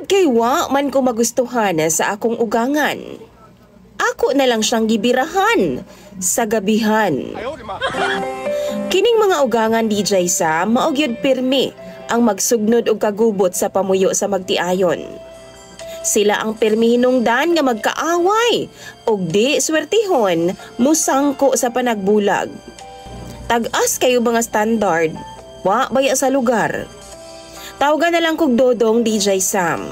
kay wa man ko magustuhan sa akong ugangan. Ako na lang siyang gibirahan sa gabihan. Kining mga ugangan DJ Sam mao gyud pirmi ang magsugnod og kagubot sa pamuyo sa magtiayon. Sila ang pirmi hinungdan nga magkaaway og di swertihon musangko sa panagbulag. Tag-as kayo mga standard, wa baya sa lugar. Tawagan na lang kog Dodong DJ Sam.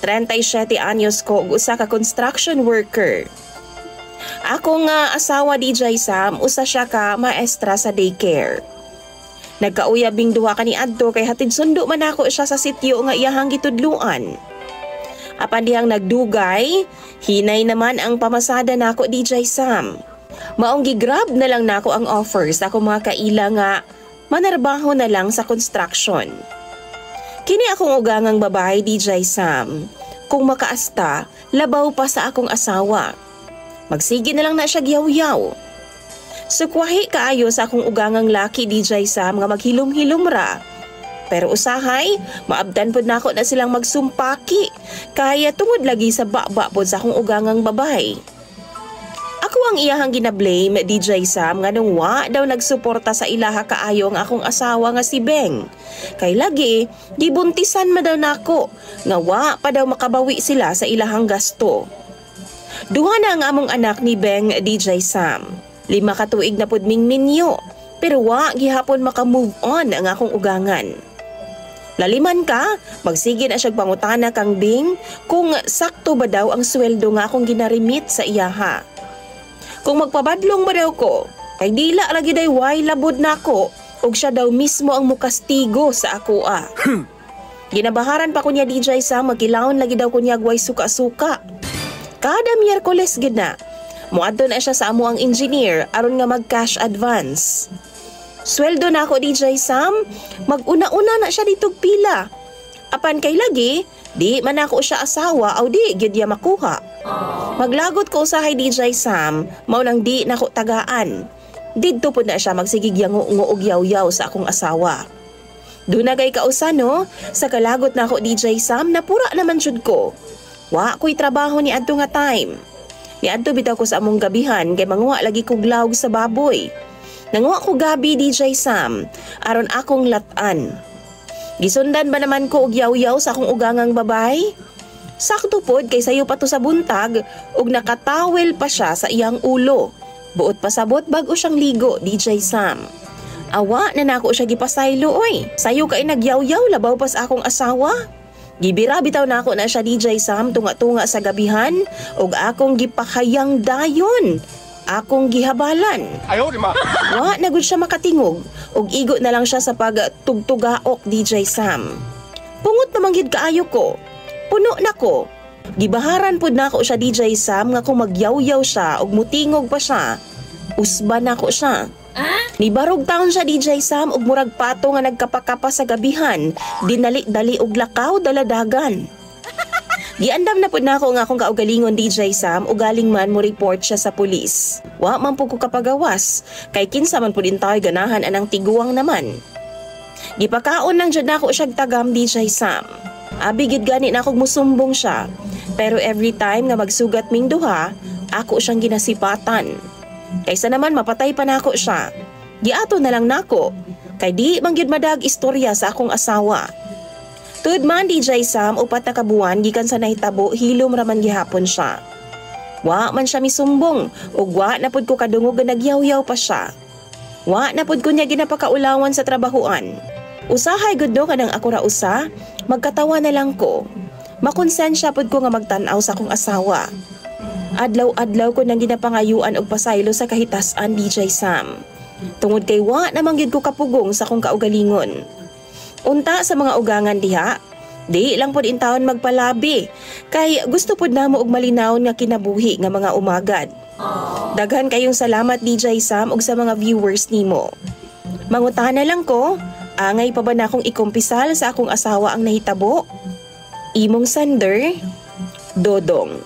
37 anyos ko ug usa ka construction worker. Ako nga asawa DJ Sam, usa siya ka maestra sa daycare. Nagkauyabing duha kaniadto kay hatid sundo man ako siya sa sitio nga iyahang gitudluan. Apan dihang nagdugay, hinay naman ang pamasada nako DJ Sam. Maong gigrab na lang nako ang offer sa akong mga kaila nga manarbaho na lang sa construction. Kini akong ugangang babae DJ Sam. Kung makaasta, labaw pa sa akong asawa. Magsige na lang na siya giyaw-yaw. Sukwahi kaayo sa akong ugangang laki DJ Sam nga maghilom-hilom ra. Pero usahay, maabdan pod nako na silang magsumpaki. Kaya tungod lagi sa baba pod sa akong ugangang babae. Ako ang iyahang ginablame DJ Sam nga nung wa daw nagsuporta sa ilaha kaayo ang akong asawa nga si Beng. Kay lagi, gibuntisan man daw nako nga wa pa daw makabawi sila sa ilahang gasto. Duha na ang among anak ni Beng DJ Sam. 5 ka tuig na pod ming ninyo, pero wa gihapon maka-move on ang akong ugangan. Laliman ka, magsige na siya pangutana kang Bing kung sakto ba daw ang sweldo nga akong ginarimit sa iyaha. Kung magpabadlong ba daw ko, kay dila lagi day way labod nako ug siya daw mismo ang mukastigo sa ako . Ginabaharan pa ko niya DJ Sam, magkilawon lagi daw ko niya way suka-suka. Kada Miyerkules gid na, muadto na siya sa amo ang engineer aron nga mag-cash advance. Sweldo na ako DJ Sam, mag-una-una na siya ditog pila. Apan kay lagi, di man ako siya asawa aw di gyud ya makuha. Maglagot ko usahay DJ Sam, mao nang di nako tagaan. Didto pod na siya magsigigyango og yaw-yaw sa akong asawa. Dunagay kausa no, sa kalagot na ako DJ Sam, napura naman jud ko. Wa ko'y trabaho ni adto nga time. Ni adto bitaw ko sa among gabihan kay manguha lagi kog lawg sa baboy. Nanguha ko gabi DJ Sam, aron akong latan. Gisundan ba naman ko og yaw-yaw sa akong ugangang babay? Sakto pod kay sayo pa to sa buntag ug nakatawel pa siya sa iyang ulo. Buot pasabot bag-o siyang ligo DJ Sam. Awa na nako siya gipasaylo oy. Sayo kay nagyaw-yaw labaw pas akong asawa. Gibira bitaw nako na siya DJ Sam tunga-tunga sa gabihan ug akong gipakayang dayon. Akong gihabalan. Ayaw di ma. Wa na gud siya makatingog ug igo na lang siya sa pagtugtugaok DJ Sam. Pungot naman gid kaayo ko. Puno na ko. Gibaharan pod nako siya DJ Sam nga kung magyaw-yaw siya ug mutingog pa siya, usban nako siya. Nibarog taon siya DJ Sam ug murag pato nga nagkapakapa sa gabihan, dinali-dali og lakaw daladagan. Giandam na pod nako nga akong kaugalingon DJ Sam ug galing man mo report siya sa pulis. Wa man pud ko kapagawas kay kinsa man pud intay ganahan anang tiguang naman. Gipakaon nang jud nako siya tagam DJ Sam. Abi gid gani na akong musumbong siya. Pero every time nga magsugat ming duha, ako siyang ginasipatan. Kaysa naman mapatay pa nako siya. Giato na lang nako. Kay di man gyud madag istorya sa akong asawa. Tud man DJ Sam, 4 na kabuan gikan sa nahitabo, hilom raman gihapon siya. Wa man siya misumbong ug wa na pud ko kadungog nga nagyaw-yaw pa siya. Wa na pud ko niya ginapakaulawan sa trabahoan. Usahay gud no kanang ako ra usa, magkatawa na lang ko. Makonsensya pod ko nga magtan-aw sa akong asawa. Adlaw-adlaw ko nang ginapangayuan og pasaylo sa kahitasan DJ Sam. Tungod kay wa namang gyud ko kapugong sa akong kaugalingon. Unta sa mga ugangan diha, di lang pod intawon magpalabi kay gusto pod namo og malinawon nga kinabuhi nga mga umagad. Daghan kayong salamat DJ Sam ug sa mga viewers nimo. Mangutana lang ko, angay pa ba na akong ikumpisal sa akong asawa ang nahitabo? Imong sender, Dodong.